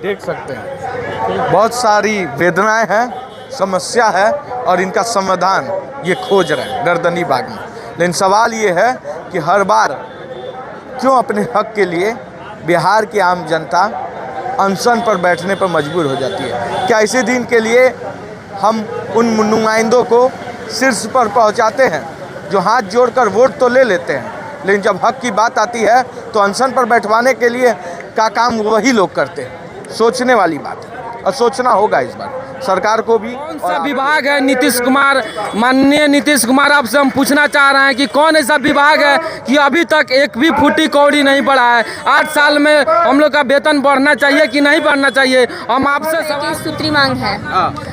देख सकते हैं बहुत सारी वेदनाएं हैं, समस्या है और इनका समाधान ये खोज रहे हैं गर्दनी बाग में। लेकिन सवाल ये है कि हर बार क्यों अपने हक के लिए बिहार की आम जनता अनशन पर बैठने पर मजबूर हो जाती है। क्या इसी दिन के लिए हम उन नुमाइंदों को शीर्ष पर पहुंचाते हैं जो हाथ जोड़कर वोट तो ले लेते हैं, लेकिन जब हक की बात आती है तो अनशन पर बैठवाने के लिए का काम वही लोग करते हैं। सोचने वाली बात है और सोचना होगा इस बार सरकार को भी। कौन सा विभाग है नीतीश कुमार, माननीय नीतीश कुमार, आपसे हम पूछना चाह रहे हैं कि कौन ऐसा विभाग है कि अभी तक एक भी फूटी कौड़ी नहीं बढ़ा है? 8 साल में हम लोग का वेतन बढ़ना चाहिए कि नहीं बढ़ना चाहिए? हम आपसे की सूत्री मांग है।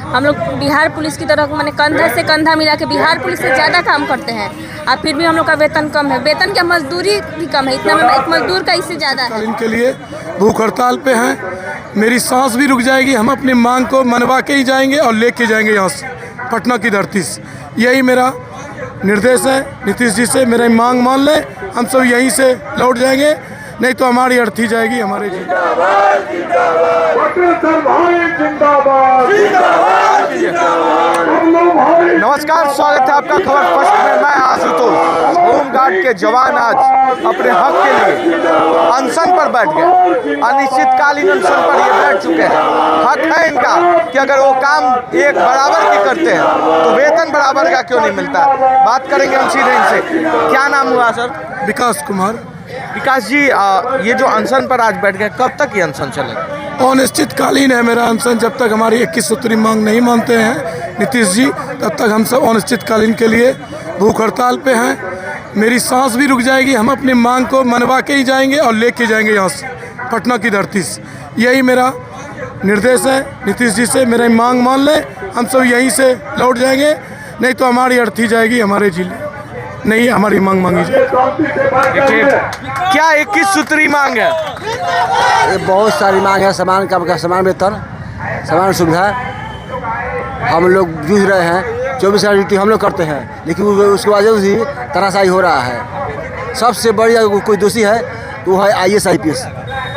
हम लोग बिहार पुलिस की तरह मैंने कंधा से कंधा मिला के बिहार पुलिस से ज़्यादा काम करते हैं और फिर भी हम लोग का वेतन कम है। वेतन क्या, मजदूरी भी कम है, इतना में एक मजदूर का इससे ज़्यादा है। इनके लिए भूख हड़ताल पे हैं, मेरी सांस भी रुक जाएगी। हम अपनी मांग को मनवा के ही जाएंगे और लेके जाएंगे यहाँ से, पटना की धरती से। यही मेरा निर्देश है नीतीश जी से, मेरी मांग मान लें, हम सब यहीं से लौट जाएंगे, नहीं तो हमारी अर्थी जाएगी हमारे जी। नमस्कार, स्वागत है आपका खबर फर्स्ट में। मैं आशुतोष। होमगार्ड के जवान आज अपने हक के लिए अनशन पर बैठ गए, अनिश्चितकालीन अनशन पर ये बैठ चुके हैं। हक है इनका कि अगर वो काम एक बराबर के करते हैं तो वेतन बराबर का क्यों नहीं मिलता। बात करेंगे हम सीधे इनसे। क्या नाम हुआ सर? विकास कुमार। विकास जी, ये जो अनशन पर आज बैठ गए, कब तक ये अनशन चलेगा? अनिश्चितकालीन है मेरा अनशन। जब तक हमारी 21 सूत्री मांग नहीं मानते हैं नीतीश जी, तब तक हम सब अनिश्चितकालीन के लिए भूख हड़ताल पे हैं। मेरी सांस भी रुक जाएगी। हम अपनी मांग को मनवा के ही जाएंगे और लेके जाएंगे यहाँ से, पटना की धरती से। यही मेरा निर्देश है नीतीश जी से, मेरी मांग मान लें, हम सब यहीं से लौट जाएंगे, नहीं तो हमारी अर्थी जाएगी हमारे जिले, नहीं हमारी मांग मांगी जाएगी। क्या 21 सूत्री मांग है? ये बहुत सारी मांग है। समान काम का, समान वेतन, समान सुविधा। हम लोग जूझ रहे हैं, 24 घंटे ड्यूटी हम लोग करते हैं, लेकिन उसके वजह से तनाशाही हो रहा है। सबसे बड़ी कोई दोषी है तो वो है IAS IPS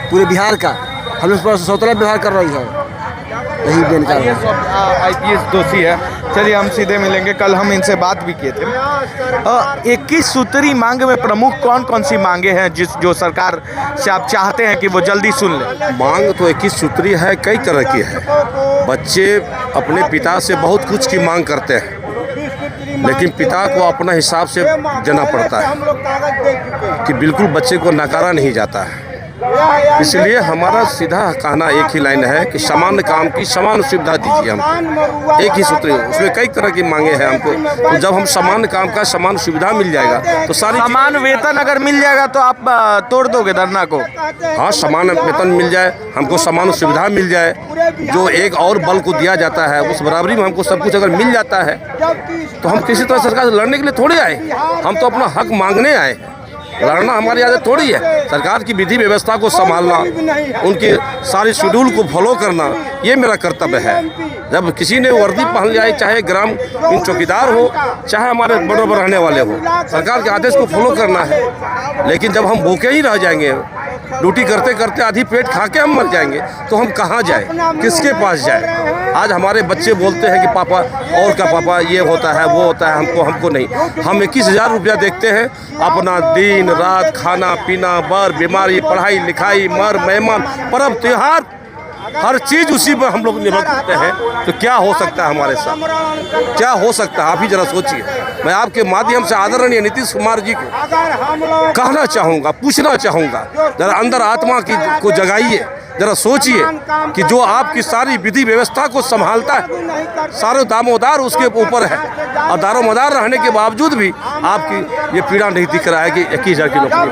पूरे बिहार का। हम लोग पर सौतला व्यवहार कर रही है, यही देन का IPS दोषी है। चलिए हम सीधे मिलेंगे। कल हम इनसे बात भी किए थे। 21 सूत्री मांग में प्रमुख कौन कौन सी मांगे हैं जो सरकार से आप चाहते हैं कि वो जल्दी सुन लें? मांग तो 21 सूत्री है, कई तरह की है। बच्चे अपने पिता से बहुत कुछ की मांग करते हैं, लेकिन पिता को अपना हिसाब से देना पड़ता है कि बिल्कुल बच्चे को नकारा नहीं जाता है। इसलिए हमारा सीधा कहना एक ही लाइन है कि समान काम की समान सुविधा दीजिए हमको। एक ही सूत्र, उसमें कई तरह की मांगे हैं हमको। तो जब हम समान काम का समान सुविधा मिल जाएगा तो सारी समान वेतन अगर मिल जाएगा तो आप तोड़ दोगे धरना को? हाँ, समान वेतन मिल जाए, हमको समान सुविधा मिल जाए, जो एक और बल को दिया जाता है उस बराबरी में हमको सब कुछ अगर मिल जाता है तो हम किसी तरह सरकार से लड़ने के लिए थोड़ी आए। हम तो अपना हक मांगने आए। लड़ना हमारी आदत थोड़ी है। सरकार की विधि व्यवस्था को संभालना, उनके सारे शेड्यूल को फॉलो करना, ये मेरा कर्तव्य है। जब किसी ने वर्दी पहन जाए, चाहे ग्राम चौकीदार हो, चाहे हमारे बराबर रहने वाले हो, सरकार के आदेश को फॉलो करना है। लेकिन जब हम भूखे ही रह जाएंगे, ड्यूटी करते करते आधी पेट खा के हम मर जाएंगे, तो हम कहाँ जाए, किसके पास जाए? आज हमारे बच्चे बोलते हैं कि पापा और क्या पापा, ये होता है वो होता है, हमको नहीं। हम 21,000 रुपया देखते हैं, अपना दिन रात खाना पीना, बर बीमारी, पढ़ाई लिखाई, मर मेहमान, पर्व त्योहार, हर चीज़ उसी पर हम लोग निर्भर करते हैं। तो क्या हो सकता है हमारे साथ? क्या हो सकता है? आप ही जरा सोचिए। मैं आपके माध्यम से आदरणीय नीतीश कुमार जी को कहना चाहूँगा, पूछना चाहूँगा, जरा अंदर आत्मा को जगाइए, जरा सोचिए कि जो आपकी सारी विधि व्यवस्था को संभालता है, सारे दामोदार उसके ऊपर है, और दारोमदार रहने के बावजूद भी आपकी ये पीड़ा नहीं दिख रहा है कि 21,000 की नौकरी।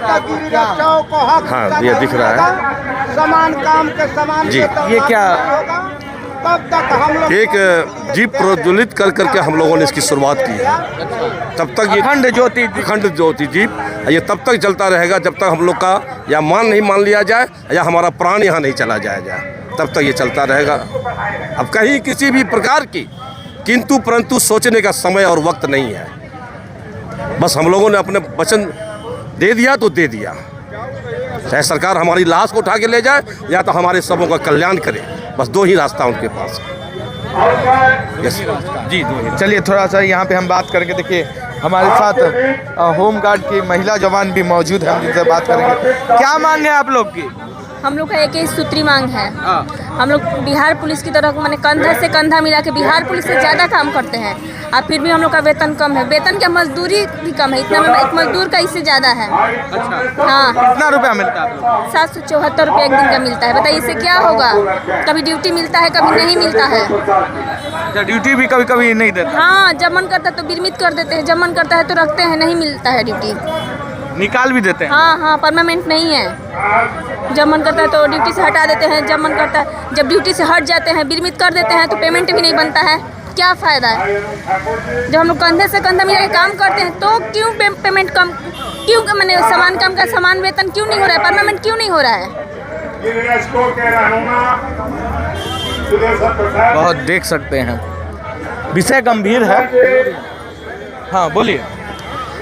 हाँ, ये दिख रहा है समान काम के समान जी। ये क्या एक जीप प्रज्वलित कर करके हम लोगों ने इसकी शुरुआत की है। तब तक ये अखंड ज्योति जीप ये तब तक चलता रहेगा जब तक हम लोग का या मान नहीं मान लिया जाए या हमारा प्राण यहाँ नहीं चला जाए, तब तक ये चलता रहेगा। अब कहीं किसी भी प्रकार की किंतु परंतु सोचने का समय और वक्त नहीं है। बस हम लोगों ने अपने वचन दे दिया तो दे दिया। चाहे सरकार हमारी लाश को उठा के ले जाए या तो हमारे सबों का कल्याण करे, बस दो ही रास्ता उनके पास। यस जी, दो ही। चलिए थोड़ा सा यहाँ पे हम बात करके देखिए, हमारे साथ होम गार्ड की महिला जवान भी मौजूद है, हम जिनसे बात करेंगे। क्या मांग है आप लोग की? हम लोग का एक ही सूत्री मांग है। हम लोग बिहार पुलिस की तरह मैंने कंधा से कंधा मिला के बिहार पुलिस से ज़्यादा काम करते हैं और फिर भी हम लोग का वेतन कम है। वेतन क्या, मजदूरी भी कम है। इतना में एक मजदूर का इससे ज़्यादा है। अच्छा, हाँ, कितना रुपया मिलता है आप लोग? 774 रुपये एक दिन का मिलता है। बताइए इससे क्या होगा? कभी ड्यूटी मिलता है, कभी नहीं मिलता है। ड्यूटी भी कभी कभी नहीं देता? हाँ, जब मन करता है तो विरमित कर देते हैं, जब मन करता है तो रखते हैं, नहीं मिलता है ड्यूटी। निकाल भी देते हैं? हाँ हाँ, परमानेंट नहीं है। जब मन करता है तो ड्यूटी से हटा देते हैं, जब मन करता है, जब ड्यूटी से हट जाते हैं, विरमित कर देते हैं तो पेमेंट भी नहीं बनता है। क्या फ़ायदा है? जब हम लोग कंधे से कंधा मिला के काम करते हैं तो क्यों पेमेंट कम, क्यों मैंने समान काम का समान वेतन क्यों नहीं हो रहा है? परमानेंट क्यों नहीं हो रहा है? बहुत देख सकते हैं, विषय गंभीर है। हाँ बोलिए।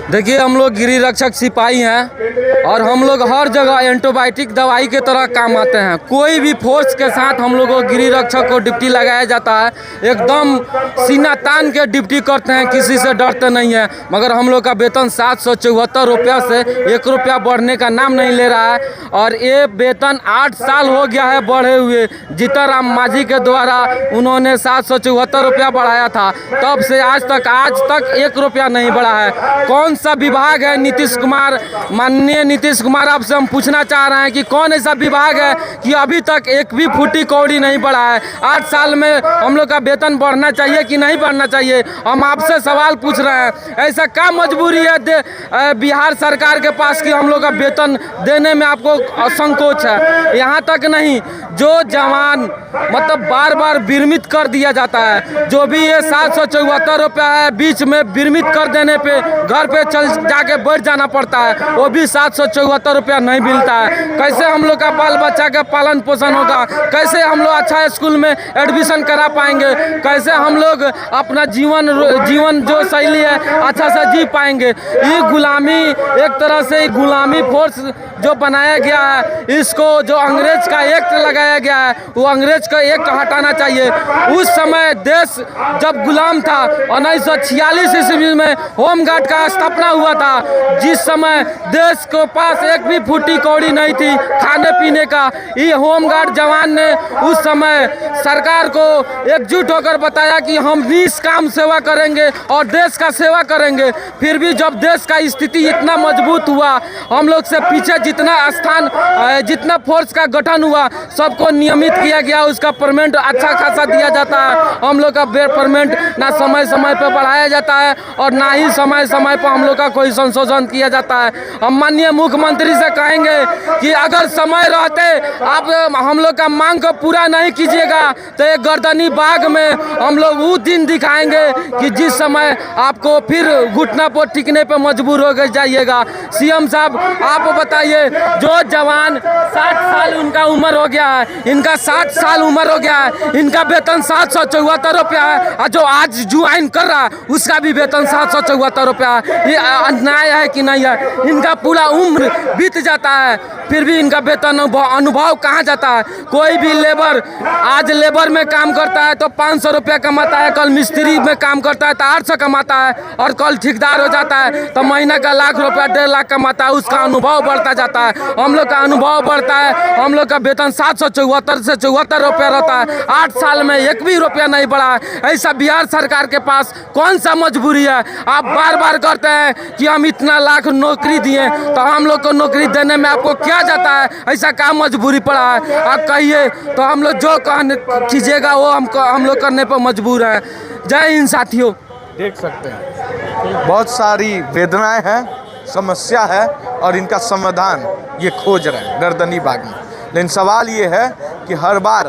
देखिए, हम लोग गिरी रक्षक सिपाही हैं और हम लोग हर जगह एंटीबायोटिक दवाई के तरह काम आते हैं। कोई भी फोर्स के साथ हम लोग को गिरी रक्षक को ड्यूटी लगाया जाता है, एकदम सीना तान के ड्यूटी करते हैं, किसी से डरते नहीं है। मगर हम लोग का वेतन 774 रुपया से 1 रुपया बढ़ने का नाम नहीं ले रहा है और ये वेतन 8 साल हो गया है बढ़े हुए। जीतनराम मांझी के द्वारा उन्होंने 774 रुपया बढ़ाया था, तब से आज तक 1 रुपया नहीं बढ़ा है। कौन सा विभाग है नीतीश कुमार, माननीय नीतीश कुमार, आपसे हम पूछना चाह रहे हैं कि कौन ऐसा विभाग है कि अभी तक एक भी फूटी कौड़ी नहीं बढ़ा है? 8 साल में हम लोग का वेतन बढ़ना चाहिए कि नहीं बढ़ना चाहिए? हम आपसे सवाल पूछ रहे हैं। ऐसा क्या मजबूरी है बिहार सरकार के पास कि हम लोग का वेतन देने में आपको असंकोच है? यहाँ तक नहीं, जो जवान मतलब बार बार विरमित कर दिया जाता है, जो भी ये 774 रुपया है बीच में विरमित कर देने पे घर पे चल जाके बैठ जाना पड़ता है, वो भी 774 रुपया नहीं मिलता है। कैसे हम लोग का बाल बच्चा का पालन पोषण होगा? कैसे हम लोग अच्छा स्कूल में एडमिशन करा पाएंगे? कैसे हम लोग अपना जीवन जो शैली है अच्छा से जी पाएंगे? ये गुलामी, एक तरह से गुलामी फोर्स जो बनाया गया है, इसको जो अंग्रेज का एक्ट लगाया गया है, वो अंग्रेज का एक्ट हटाना चाहिए। उस समय देश जब गुलाम था, 1946 ईस्वी में होमगार्ड का स्थापना हुआ था, जिस समय देश के पास एक भी फूटी कौड़ी नहीं थी खाने पीने का। ये होमगार्ड जवान ने उस समय सरकार को एकजुट होकर बताया कि हम निष्काम सेवा करेंगे और देश का सेवा करेंगे। फिर भी जब देश का स्थिति इतना मजबूत हुआ, हम लोग से पीछे जितना फोर्स का गठन हुआ, सबको नियमित किया गया, उसका पेमेंट अच्छा खासा दिया जाता है। हम लोग का पेमेंट ना समय समय पर बढ़ाया जाता है और ना ही समय समय पर हम लोग का कोई संशोधन किया जाता है। हम माननीय मुख्यमंत्री से कहेंगे कि अगर समय रहते आप हम लोग का मांग को पूरा नहीं कीजिएगा तो एक गर्दनी बाग में हम लोग वो दिन दिखाएंगे कि जिस समय आपको फिर घुटना पर टिकने पर मजबूर हो जाइएगा। सीएम साहब, आप बताइए, जो जवान 60 साल उनका उम्र हो गया है, इनका 60 साल उम्र हो गया है, इनका वेतन 774 रुपया है और जो आज ज्वाइन कर रहा है उसका भी वेतन 774 रुपया है। ये अन्याय है कि नहीं है? इनका पूरा उम्र बीत जाता है फिर भी इनका वेतन अनुभव कहाँ जाता है? कोई भी लेबर आज लेबर में काम करता है तो 500 रुपया कमाता है, कल मिस्त्री में काम करता है तो 800 कमाता है और कल ठेकेदार हो जाता है तो महीना का 1 लाख रुपया 1.5 लाख कमाता है। उसका अनुभव बढ़ता जाता है, हम लोग का अनुभव बढ़ता है। हम लोग का वेतन 774 से 74 रुपया रहता है, 8 साल में 1 भी रुपया नहीं बढ़ा है। ऐसा बिहार सरकार के पास कौन सा मजबूरी है? आप बार बार करते हैं कि हम इतना लाख नौकरी दिए, तो हम लोग को नौकरी देने में आपको क्या जाता है? ऐसा क्या मजबूरी पड़ा है? आप कहिए तो हम लोग जो कीजिएगा वो हम लोग करने पर मजबूर हैं। जय हिंद साथियों। देख सकते हैं, बहुत सारी वेदनाएं हैं, समस्या है और इनका समाधान ये खोज रहे हैं गर्दनी बाग में। लेकिन सवाल ये है कि हर बार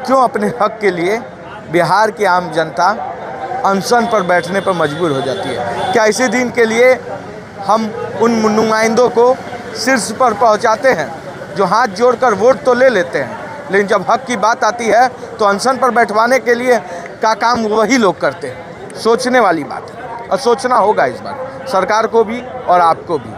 क्यों अपने हक के लिए बिहार की आम जनता अनशन पर बैठने पर मजबूर हो जाती है? क्या इसी दिन के लिए हम उन नुमाइंदों को शीर्ष पर पहुंचाते हैं जो हाथ जोड़कर वोट तो ले लेते हैं, लेकिन जब हक की बात आती है तो अनशन पर बैठवाने के लिए का काम वही लोग करते हैं? सोचने वाली बात है और सोचना होगा इस बार सरकार को भी और आपको भी।